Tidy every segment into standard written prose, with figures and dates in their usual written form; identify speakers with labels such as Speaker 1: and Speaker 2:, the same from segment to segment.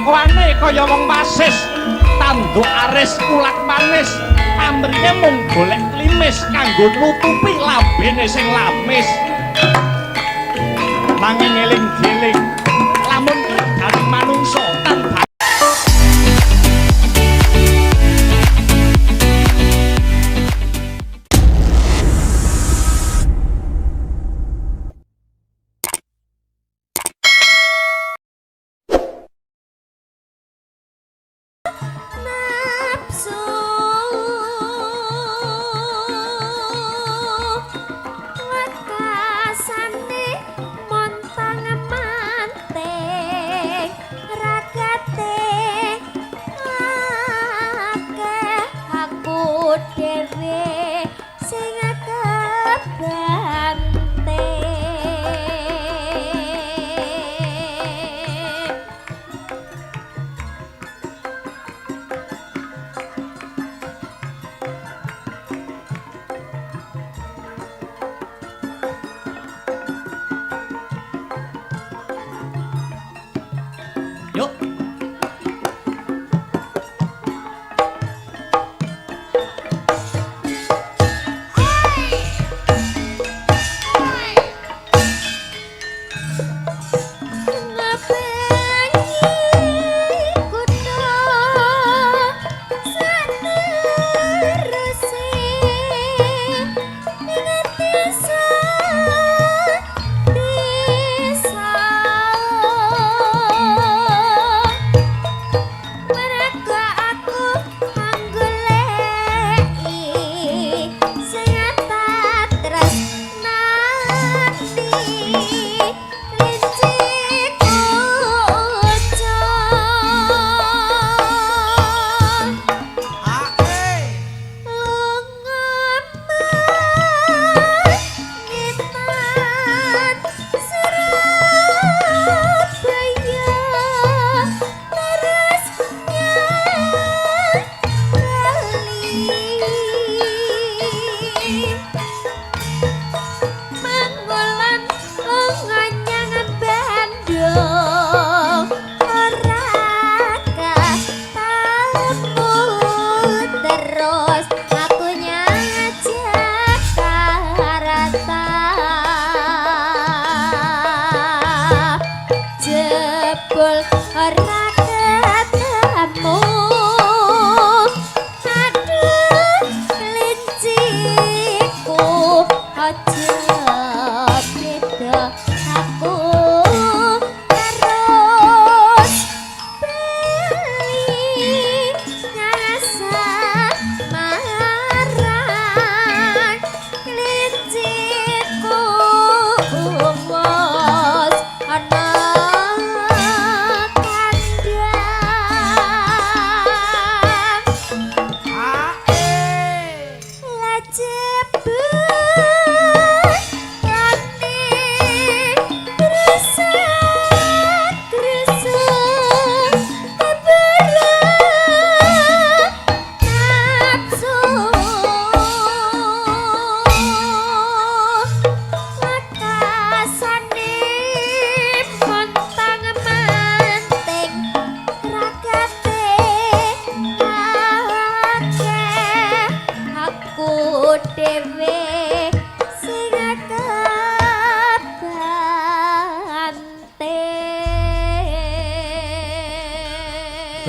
Speaker 1: kelakuane kaya wong masis tanduk aris kulak manis pamrine mung golek klimis kanggo nutupi lambene sing lamis nanging eling-eling lamun kredane manungsa tanpa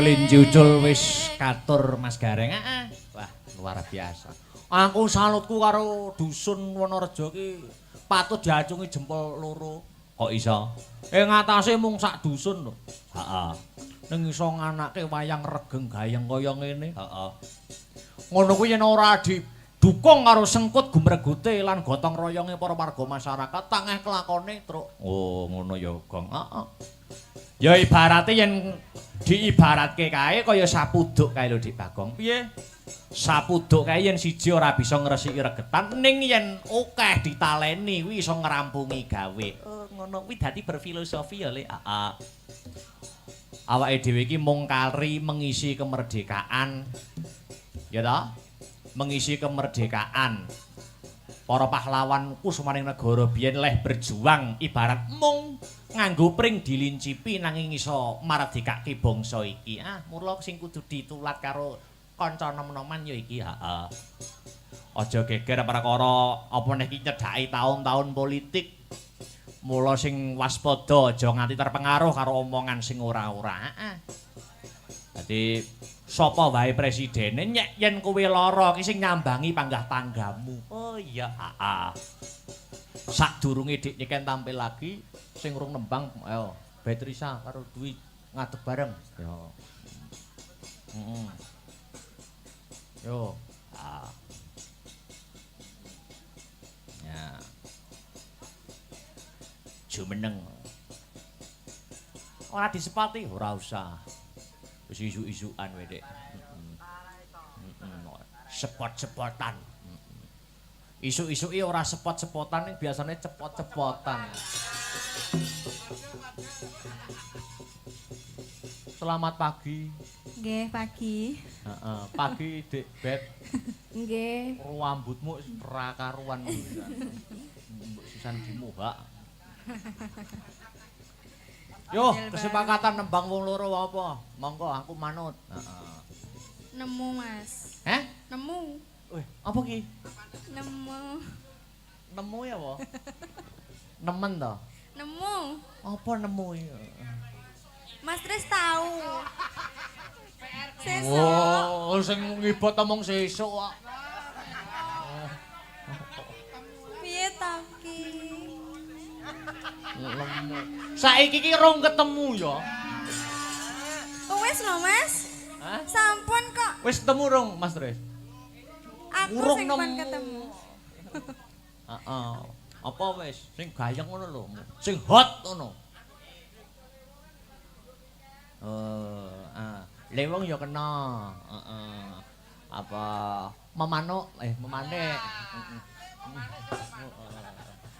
Speaker 2: kelinci ucul wis katur Mas Gareng. Wah, luar biasa. Aku salutku karo dusun Wonorejo ki patut diacungi jempol loro. Kok iso? Ngatasé mung sak dusun lho. Heeh. Ning iso nganake wayang regeng gayeng kaya ngene. Heeh. Ngono kuwi yen ora didukung karo sengkut gumregute lan gotong royonge para warga masyarakat tangeh kelakone truk. Oh, ngono ya, Gong. Heeh. Ya ibarate yen diibaratke kae kaya sapuduk kae lho Dik Bagong. Piye? Sapuduk kae yen siji ora bisa ngresiki regetan ning yen akeh ditaleni kuwi iso ngrampungi gawe. Oh, ngono kuwi dadi berfilosofi ya, Lek. Heeh. Awake dhewe iki mung kari mengisi kemerdekaan. Ya ta? Mengisi kemerdekaan. Para pahlawan kusumaning negara biyen leh berjuang ibarat mung nganggo pring dilincipi nanging iso mardikake bangsa iki. Mula sing kudu ditulat karo kanca nom-noman ya iki, heeh. Aja geger perkara apa nek iki nyedhaki taun-taun politik. Mula sing waspada aja nganti terpengaruh karo omongan sing ora-ora. Dadi sapa wae presidene nyek yen kowe lara iki sing nyambangi panggah tanggamu. Oh iya, Sadurunge Dik Niken tampil lagi sing urung nembang ayo Beatrice karo Dwi ngadeg bareng. Yo. Yo. Ya. Jumeneng. Ora disepati, ora usah. Wis isu-isukan wae, Dik. Sepot-sepotan. Isu-isuke ora sepot-sepotan ning biasane cepot-cepotan. Selamat pagi.
Speaker 3: Nggih, pagi.
Speaker 2: Heeh, pagi Dik Bet.
Speaker 3: Nggih.
Speaker 2: Rambutmu ora karuan mbok sisan dimuhak. Yo, kesepakatan nembang wong loro apa? Monggo aku manut. Heeh.
Speaker 3: Nemu, Mas. Nemu.
Speaker 2: Wih, apa ki?
Speaker 3: Nemu.
Speaker 2: Nemu ya apa? Nemen to?
Speaker 3: Nemu.
Speaker 2: Apa nemu ya?
Speaker 3: Mas Tris tahu. Sesuk.
Speaker 2: Oh, sing ngibot omong sesuk kok.
Speaker 3: Piye ta ki?
Speaker 2: Nemu. Saiki ki rong ketemu ya.
Speaker 3: Oh, wis lho, Mas.
Speaker 2: Hah?
Speaker 3: Sampun kok.
Speaker 2: Wis ketemu rong, Mas Tris?
Speaker 3: Aku
Speaker 2: Urung
Speaker 3: sing pun ketemu.
Speaker 2: Heeh. Apa wis sing gayeng ngono lho, sing hot ngono. Lewong ya kena. Heeh. Apa memanuk memanik.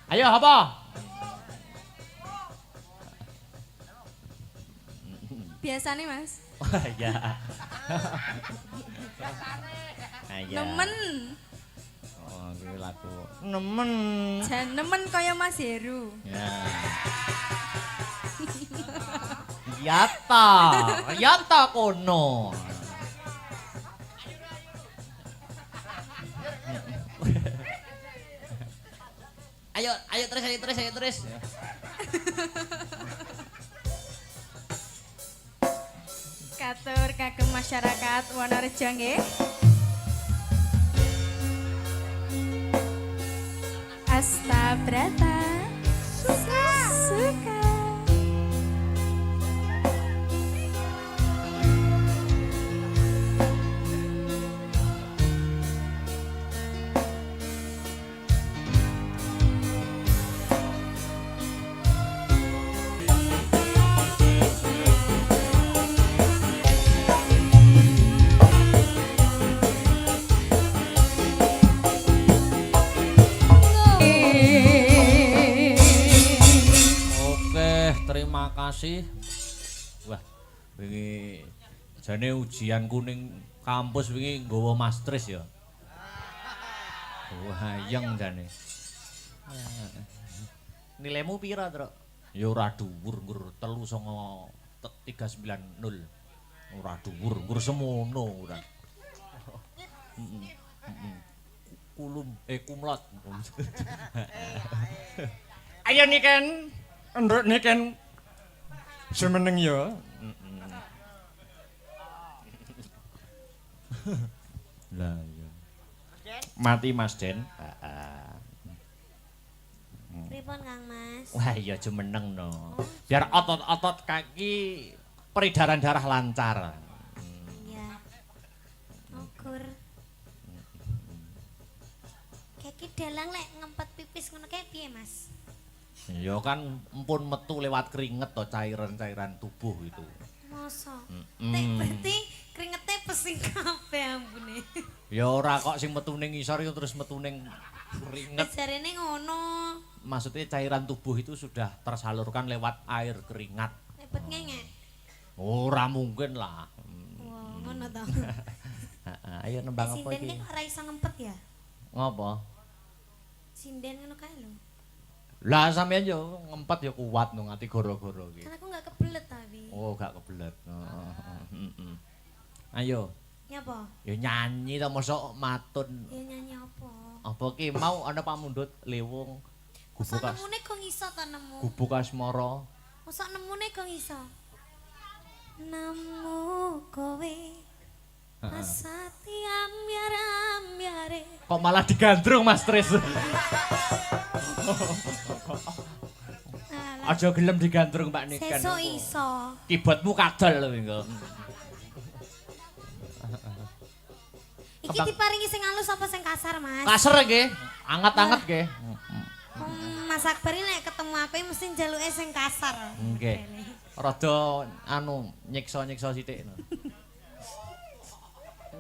Speaker 2: Ayo apa?
Speaker 3: Biasane, Mas.
Speaker 2: Wah, ya.
Speaker 3: Nemen.
Speaker 2: Oh, kuwi lagu. Nemen.
Speaker 3: Jan nemen kaya Mas Heru.
Speaker 2: Ya. Yata kono. Ayo terus.
Speaker 3: Katur kagem masyarakat Wonorejo nggih. Astabrata suka.
Speaker 2: Terima kasih. Wah, wingi jane ujian kuning kampus wingi nggawa Mas Tris ya. Hayeng jane. Nilaimu pira, Truk? Ya ora dhuwur, nggur 390. Ora dhuwur, nggur semono ora. Kumlot.
Speaker 1: Ayo Niken. Nduk Niken. Semeneng ya.
Speaker 2: Lah ya. Mati Mas Den.
Speaker 3: Pripun Kang Mas?
Speaker 2: Wah iya jumeneng no. Biar otot-otot kaki peredaran darah lancar.
Speaker 3: Iya. Ukur. Kaki dalang lek ngempet pipis ngono kae piye, Mas?
Speaker 2: Ya kan empun metu lewat keringet to cairan-cairan tubuh itu.
Speaker 3: Masa? Berarti keringetnya pesing kabeh ambune.
Speaker 2: Ya ora kok sing metu ning ngisor itu terus metu ning keringet.
Speaker 3: Jarene ngono.
Speaker 2: Maksudnya cairan tubuh itu sudah tersalurkan lewat air keringat.
Speaker 3: Lepet ngenge.
Speaker 2: Ora mungkin lah.
Speaker 3: Wah, ngono to.
Speaker 2: Ayo nembang apa
Speaker 3: Sinden
Speaker 2: iki?
Speaker 3: kan ora iso ngempet ya?
Speaker 2: Ngopo?
Speaker 3: Sinden ngono kae lho.
Speaker 2: Lah sampeyan yo ngempet yo kuat no ngati goro-goro iki.
Speaker 3: Kan aku nggak kebelet tadi.
Speaker 2: Oh, gak kebelet. Heeh. Ayo.
Speaker 3: Nyapa?
Speaker 2: Ya nyanyi ta mosok matun.
Speaker 3: Ya nyanyi apa?
Speaker 2: Apa ki mau ana pamundhut lewung
Speaker 3: Masa
Speaker 2: gubuk
Speaker 3: nemune kok iso ta nemu?
Speaker 2: gubuk asmara.
Speaker 3: Masa nemune kok iso? Nemu kowe asati ambyar-ambyare.
Speaker 2: Kok malah digandrung Mas Tris. Aja gelem digandrung Mbak Niken.
Speaker 3: Sesuk iso.
Speaker 2: Kibotmu kadal lho engko.
Speaker 3: Iki diparingi sing halus apa sing kasar, Mas?
Speaker 2: Kasar nggih, anget-anget nggih.
Speaker 3: Mas Akbar ini nek ketemu aku mesti njaluke sing kasar.
Speaker 2: Nggih. Rada anu nyiksa-nyiksa sithik.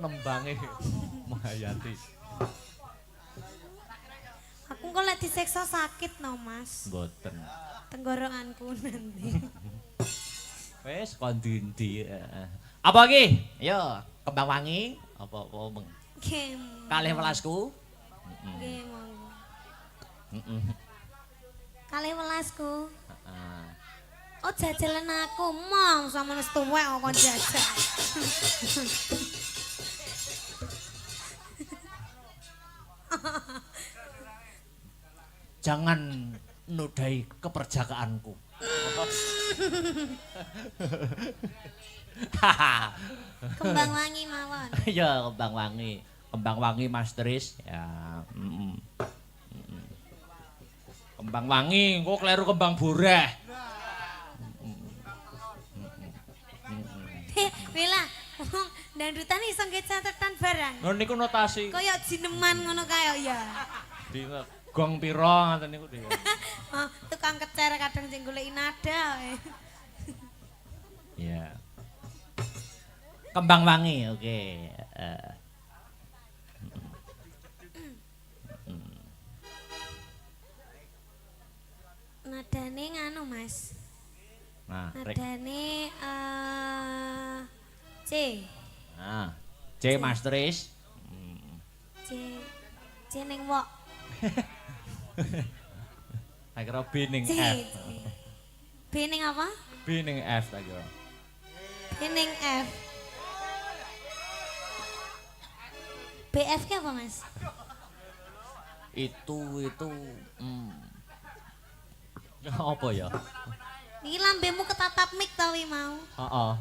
Speaker 2: Nembange Mahayati.
Speaker 3: Aku kok lek disiksa sakit no, Mas.
Speaker 2: Mboten.
Speaker 3: Tenggorokanku nanti.
Speaker 2: Wis kon ndi. Apa iki? Yo, kembang wangi apa meng.
Speaker 3: Game.
Speaker 2: Kalih welasku.
Speaker 3: Nggih, monggo.
Speaker 2: Heeh.
Speaker 3: Kalih welasku.
Speaker 2: Heeh.
Speaker 3: Oh jajalan aku, mong sama wis tuwek kok kon jajal.
Speaker 2: Jangan nodai keperjakaanku.
Speaker 3: Kembang wangi mawon.
Speaker 2: Ya kembang wangi. Kembang wangi Mas Tris. Ya. Kembang wangi, kok kleru kembang boreh.
Speaker 3: Wela, dandutan iso nggih catetan barang.
Speaker 2: Lho niku notasi.
Speaker 3: Kaya jineman ngono kaya ya.
Speaker 2: Di gong pira ngoten niku dhewe.
Speaker 3: Oh, tukang kecer kadang sing goleki nada.
Speaker 2: Iya. Kembang wangi, oke.
Speaker 3: Nadane nganu, Mas.
Speaker 2: Nah,
Speaker 3: Nadane C.
Speaker 2: Nah, C Mas Tris.
Speaker 3: C ning wok.
Speaker 2: Tak kira B ning
Speaker 3: C.
Speaker 2: F.
Speaker 3: B ning apa?
Speaker 2: B ning F tak kira.
Speaker 3: B ning F. BF ke apa, Mas?
Speaker 2: Itu apa ya?
Speaker 3: Iki lambemu ketatap mik ta wi mau.
Speaker 2: Heeh.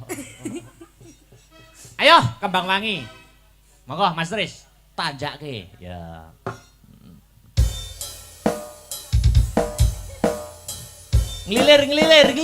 Speaker 2: Ayo kembang wangi. Monggo Mas Tris, tanjake. Ya. Ngelilir.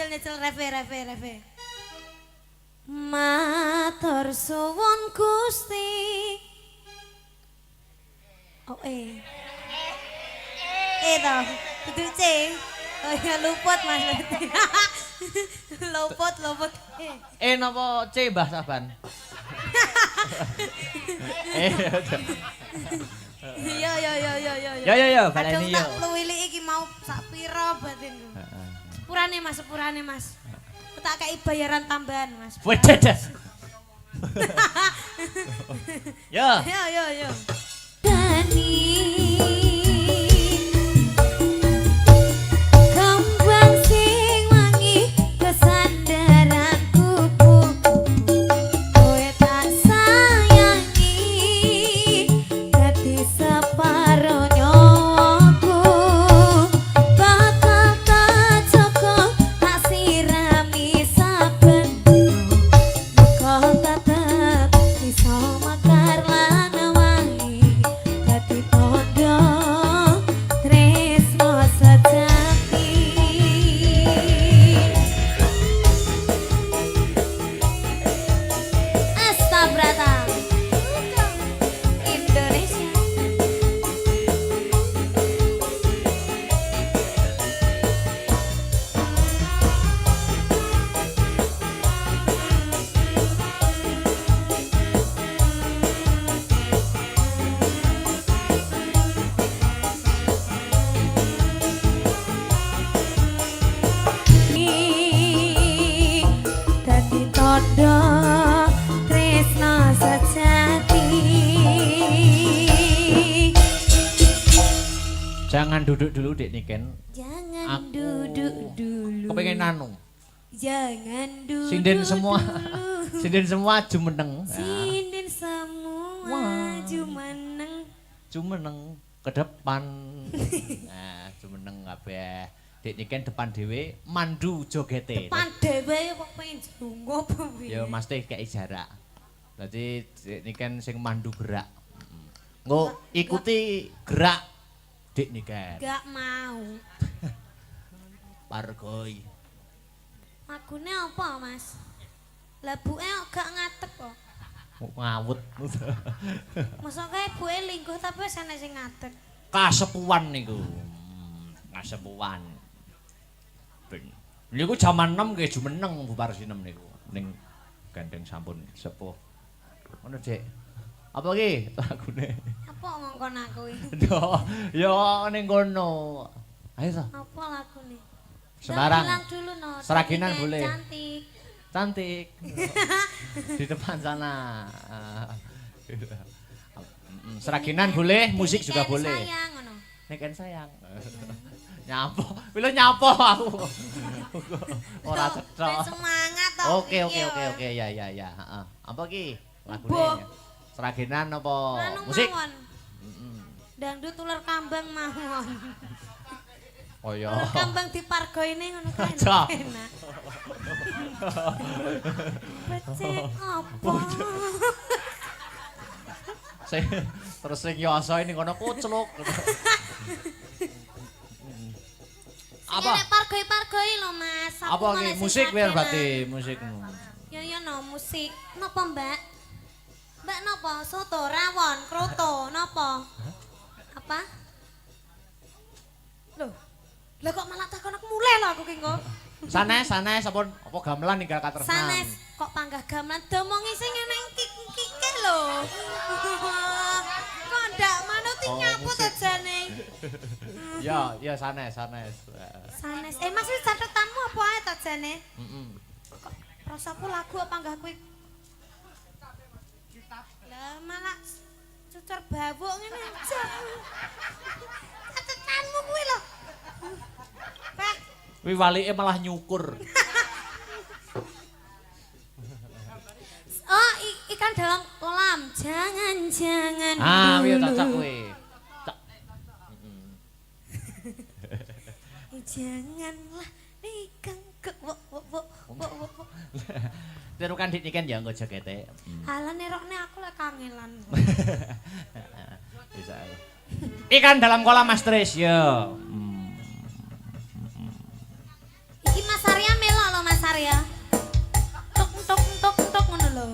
Speaker 3: Jajal reve. Matur suwun Gusti. Oh toh, kudu C. Oh ya luput Mas. luput.
Speaker 2: Napa C Mbah Saban? Ya, baleni yo.
Speaker 3: Tak luwili iki mau sak pira batinku. Sepurane Mas. Tak kei bayaran tambahan Mas.
Speaker 2: Wedes. Yo.
Speaker 3: Dani kembang sing wangi kesandaran kuku-kuku kowe tak sayangi dadi separo nyawaku bakal tak cukup tak sirami saben kau tetep iso mekar lan wangi dadi tondo
Speaker 2: Jangan duduk dulu Dik Niken.
Speaker 3: Jangan
Speaker 2: Aku
Speaker 3: duduk dulu.
Speaker 2: Kepengen nanu.
Speaker 3: Jangan duduk.
Speaker 2: Sinden semua.
Speaker 3: dulu.
Speaker 2: Sinden semua jumeneng. Ya.
Speaker 3: Sinden semua
Speaker 2: Wah.
Speaker 3: jumeneng.
Speaker 2: Jumeneng ke depan. Nah, jumeneng kabeh. Dik Niken depan dhewe mandu jogete.
Speaker 3: Depan dhewe kok pengen junggo apa piye?
Speaker 2: Ya mesti kei jarak. Dadi Dik Niken sing mandu gerak. Nggo ikuti gerak Dik Niken.
Speaker 3: Gak mau.
Speaker 2: Pargoi.
Speaker 3: Lagune apa, Mas? Labuke kok gak ngatek kok.
Speaker 2: Ngawut.
Speaker 3: Masa kae buke lingguh tapi wis ana sing ngatek.
Speaker 2: Kasepuan niku. Kasepuan. Ben. Niku jaman 6 nggih jumeneng bubar sinem niku. Ning gandeng sampun sepuh. Ngono, Dik. Apa ki lagune?
Speaker 3: Apa ngongkon aku iki?
Speaker 2: Yo ning kono. Ayo to.
Speaker 3: Apa lagune?
Speaker 2: Sembarang.
Speaker 3: Bilang dulu no.
Speaker 2: Seraginan
Speaker 3: cantik,
Speaker 2: boleh.
Speaker 3: Cantik.
Speaker 2: Cantik. Di depan sana. Seraginan boleh, musik juga boleh.
Speaker 3: Sayang ngono.
Speaker 2: Niken sayang. Nyapo, pilo nyapo aku. Ora cetha.
Speaker 3: Semangat to.
Speaker 2: Oke, ya, heeh. Apa ki lagune?
Speaker 3: Boh.
Speaker 2: Seraginan apa
Speaker 3: Anu
Speaker 2: musik?
Speaker 3: mawon. Dangdut ular kambang mawon.
Speaker 2: Oh ya.
Speaker 3: Ular kambang dipargoine ngono kae.
Speaker 2: Cak.
Speaker 3: Enak. Becek apa?
Speaker 2: Terus sing yoso ini kono kucluk. Apa?
Speaker 3: Nek pargoi-pargoi lho Mas. Aku
Speaker 2: Apa
Speaker 3: malah
Speaker 2: ki
Speaker 3: sing
Speaker 2: musik biar
Speaker 3: kakenan.
Speaker 2: berarti musik.
Speaker 3: Ya no musik. Napa Mbak? Mbak napa? Soto, rawon, kroto, napa? Apa? Loh. Lah kok malah takon aku mulai lho aku ki engko.
Speaker 2: Sanes sampun apa gamelan ninggal katernan.
Speaker 3: Sanes kok panggah gamelan domongi sing enek kik-kike lho. Kok ndak manuti
Speaker 2: Oh,
Speaker 3: nyapu to
Speaker 2: musik.
Speaker 3: jane.
Speaker 2: Ya sanes.
Speaker 3: Sanes. Mas wis catetanmu apa ae to jane?
Speaker 2: Heeh.
Speaker 3: Kok rasaku lagu apa panggah kuwi? Lah malah cucur bawuk ngene aja. Catetanmu kuwi lho. Pak,
Speaker 2: Kuwi walike malah nyukur.
Speaker 3: oh ikan dalam kolam. Jangan.
Speaker 2: Ah, piye
Speaker 3: dulu.
Speaker 2: cocok kuwi.
Speaker 3: Janganlah ikan ke wo.
Speaker 2: Tirukan Dik Niken ya nggo jogete.
Speaker 3: Halah nerokne aku lek kangelan.
Speaker 2: Bisa. Ikan dalam kolam Mas Tris ya.
Speaker 3: Iki Mas Arya melok lho Mas Arya. Tok ngono lho.